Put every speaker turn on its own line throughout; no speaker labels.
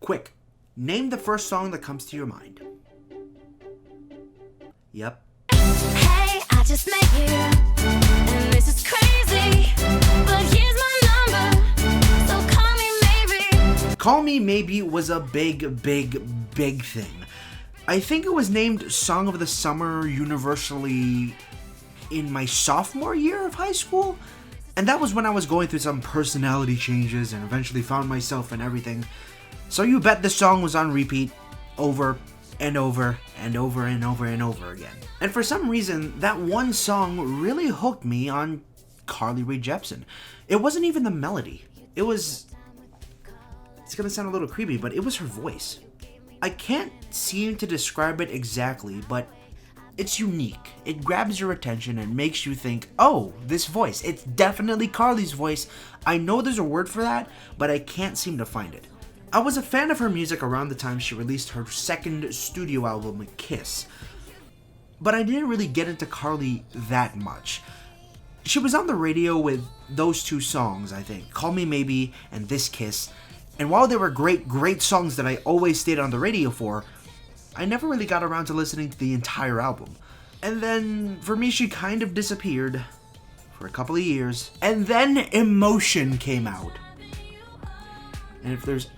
Quick, name the first song that comes to your mind. Yep.
Hey, I just met you, and this is crazy, but here's my number, so call me maybe.
Call Me Maybe was a big thing. I think it was named Song of the Summer universally in my sophomore year of high school, and that was when I was going through some personality changes and eventually found myself and everything. So you bet the song was on repeat over and over and over and over and over again. And for some reason, that one song really hooked me on Rae Jepsen. It wasn't even the melody. It's gonna sound a little creepy, but it was her voice. I can't seem to describe it exactly, but it's unique. It grabs your attention and makes you think, oh, this voice, it's definitely Carly's voice. I know there's a word for that, but I can't seem to find it. I was a fan of her music around the time she released her second studio album, Kiss. But I didn't really get into Carly that much. She was on the radio with those two songs, I think, Call Me Maybe and This Kiss. And while they were great songs that I always stayed on the radio for, I never really got around to listening to the entire album. And then, for me, she kind of disappeared for a couple of years. And then Emotion came out. And if there's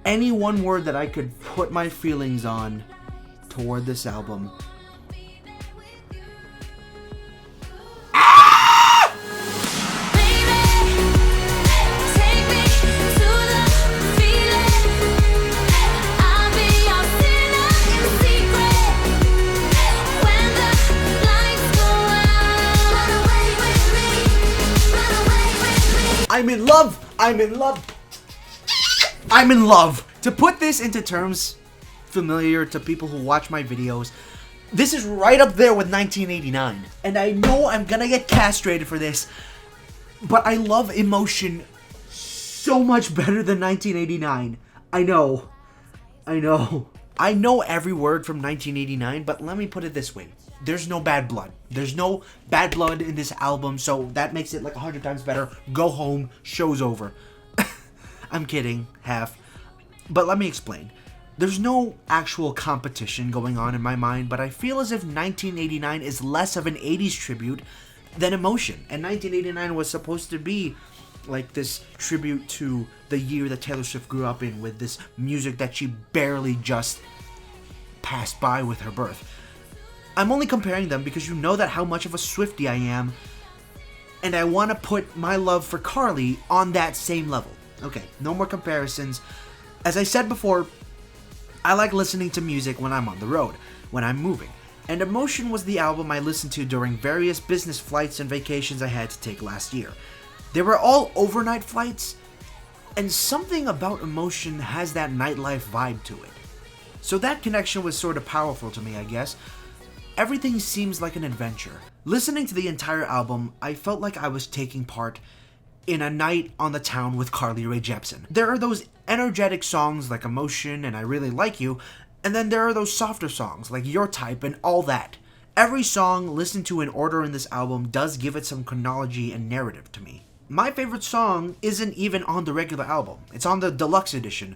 any one word that I could put my feelings on toward this album, I'm in love! I'm in love! I'm in love! To put this into terms familiar to people who watch my videos, this is right up there with 1989. And I know I'm gonna get castrated for this, but I love Emotion so much better than 1989. I know every word from 1989, but let me put it this way. There's no bad blood. There's no bad blood in this album, so that makes it like 100 times better. Go home, show's over. I'm kidding, half. But let me explain. There's no actual competition going on in my mind, but I feel as if 1989 is less of an 80s tribute than Emotion. And 1989 was supposed to be like this tribute to the year that Taylor Swift grew up in, with this music that she barely just passed by with her birth. I'm only comparing them because you know that how much of a Swiftie I am, and I want to put my love for Carly on that same level. Okay, no more comparisons. As I said before, I like listening to music when I'm on the road, when I'm moving, and Emotion was the album I listened to during various business flights and vacations I had to take last year. They were all overnight flights, and something about Emotion has that nightlife vibe to it. So that connection was sort of powerful to me, I guess. Everything seems like an adventure. Listening to the entire album, I felt like I was taking part in a night on the town with Rae Jepsen. There are those energetic songs like Emotion and I Really Like You, and then there are those softer songs like Your Type and All That. Every song listened to in order in this album does give it some chronology and narrative to me. My favorite song isn't even on the regular album. It's on the deluxe edition,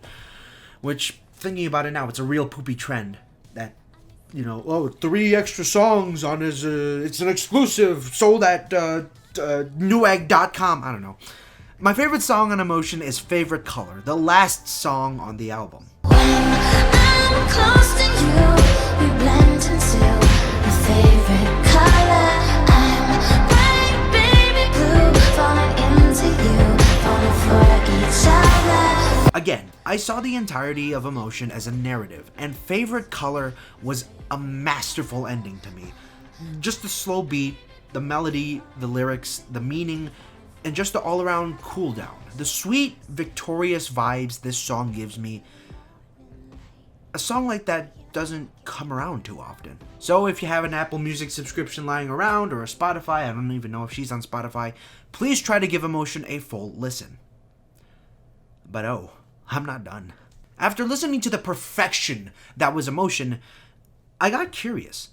which, thinking about it now, it's a real poopy trend that, 3 extra songs on his, it's an exclusive, sold at newegg.com, I don't know. My favorite song on Emotion is Favorite Color, the last song on the album.
I'm close to you, we blend into a favorite color. I'm bright baby blue, falling into you, falling for each other.
Again, I saw the entirety of Emotion as a narrative, and Favorite Color was a masterful ending to me. Just the slow beat, the melody, the lyrics, the meaning, and just the all-around cool down. The sweet, victorious vibes this song gives me. A song like that doesn't come around too often. So if you have an Apple Music subscription lying around, or a Spotify, I don't even know if she's on Spotify, please try to give Emotion a full listen. But oh, I'm not done. After listening to the perfection that was Emotion, I got curious.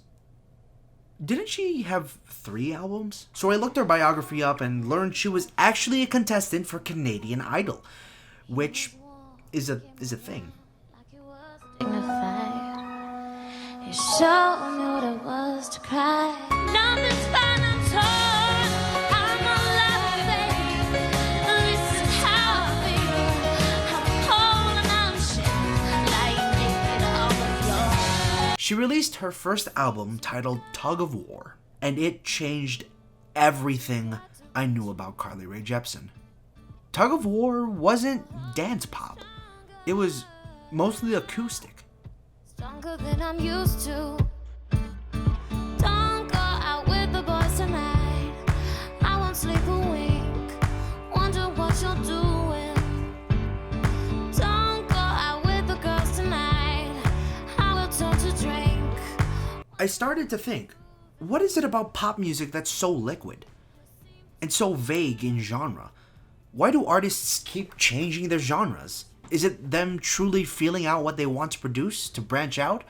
Didn't she have 3 albums? So I looked her biography up and learned she was actually a contestant for Canadian Idol, which is a thing.
You showed me what it was to cry. Nothing's fine, I'm torn. I'm alive, baby. This is how I feel. I'm cold and I'm shit. Lying naked all of yours.
She released her first album titled Tug of War, and it changed everything I knew about Carly Rae Jepsen. Tug of War wasn't dance pop. It was mostly acoustic.
Stronger than I'm used to. Don't go out with the boys tonight. I won't sleep a wink. Wonder what you're doing. Don't go out with the girls tonight. I will turn to drink.
I started to think, what is it about pop music that's so liquid and so vague in genre? Why do artists keep changing their genres? Is it them truly feeling out what they want to produce, to branch out?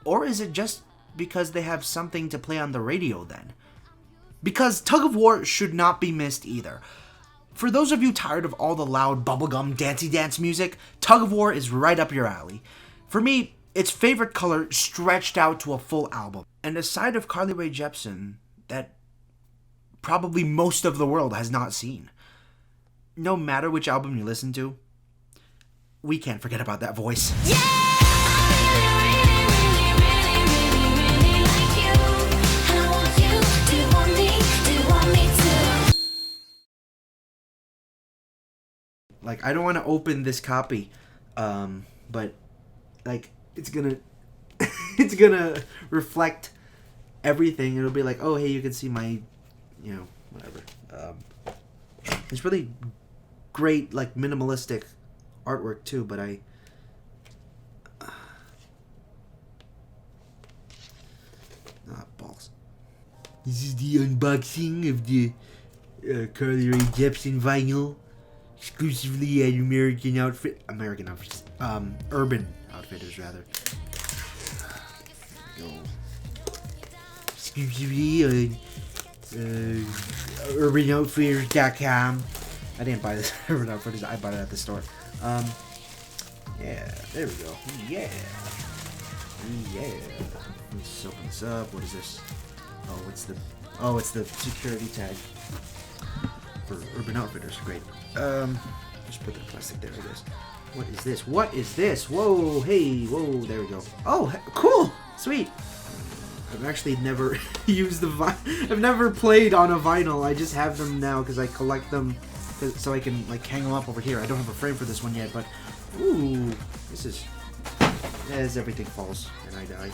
Or is it just because they have something to play on the radio then? Because Tug of War should not be missed either. For those of you tired of all the loud bubblegum dancey dance music, Tug of War is right up your alley. For me, it's Favorite Color stretched out to a full album, and a side of Carly Rae Jepsen that probably most of the world has not seen. No matter which album you listen to, we can't forget about that voice.
Yeah, I really like you. And I want you. Do you want me? Do you want me too?
Like, I don't want to open this copy, but like it's gonna it's gonna reflect everything. It'll be like, oh hey, you can see my, whatever. It's really great, like minimalistic artwork too, but balls. This is the unboxing of the Carly Rae Jepsen vinyl, exclusively at Urban Outfitters rather. Go. Exclusively on UrbanOutfitters.com. I didn't buy this at Urban Outfitters. I bought it at the store. Yeah, there we go. Yeah. Let's open this up. What is this? It's the security tag for Urban Outfitters. Great. Just put the plastic there, I guess. What is this? Whoa, hey, whoa, there we go. Oh, cool, sweet. I've actually never used the vinyl. I've never played on a vinyl. I just have them now because I collect them so I can like hang them up over here. I don't have a frame for this one yet, but ooh, this is as everything falls and I die.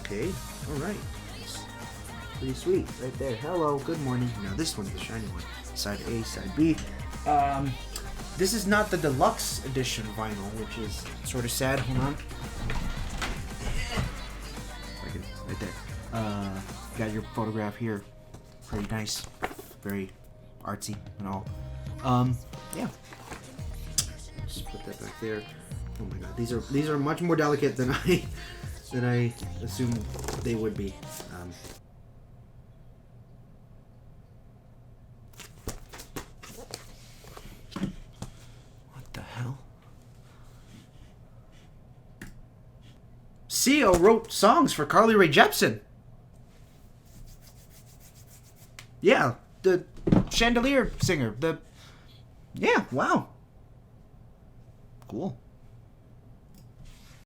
Okay, all right. Pretty sweet, right there. Hello, good morning. Now this one's the shiny one. Side A, side B. This is not the deluxe edition vinyl, which is sort of sad. Hold on. Right there. Got your photograph here. Pretty nice. Very artsy and all. Yeah. Just put that back there. Oh my god, these are much more delicate than I assumed they would be. What the hell? Sia wrote songs for Carly Rae Jepsen. Yeah, the Chandelier singer. Yeah, wow. Cool.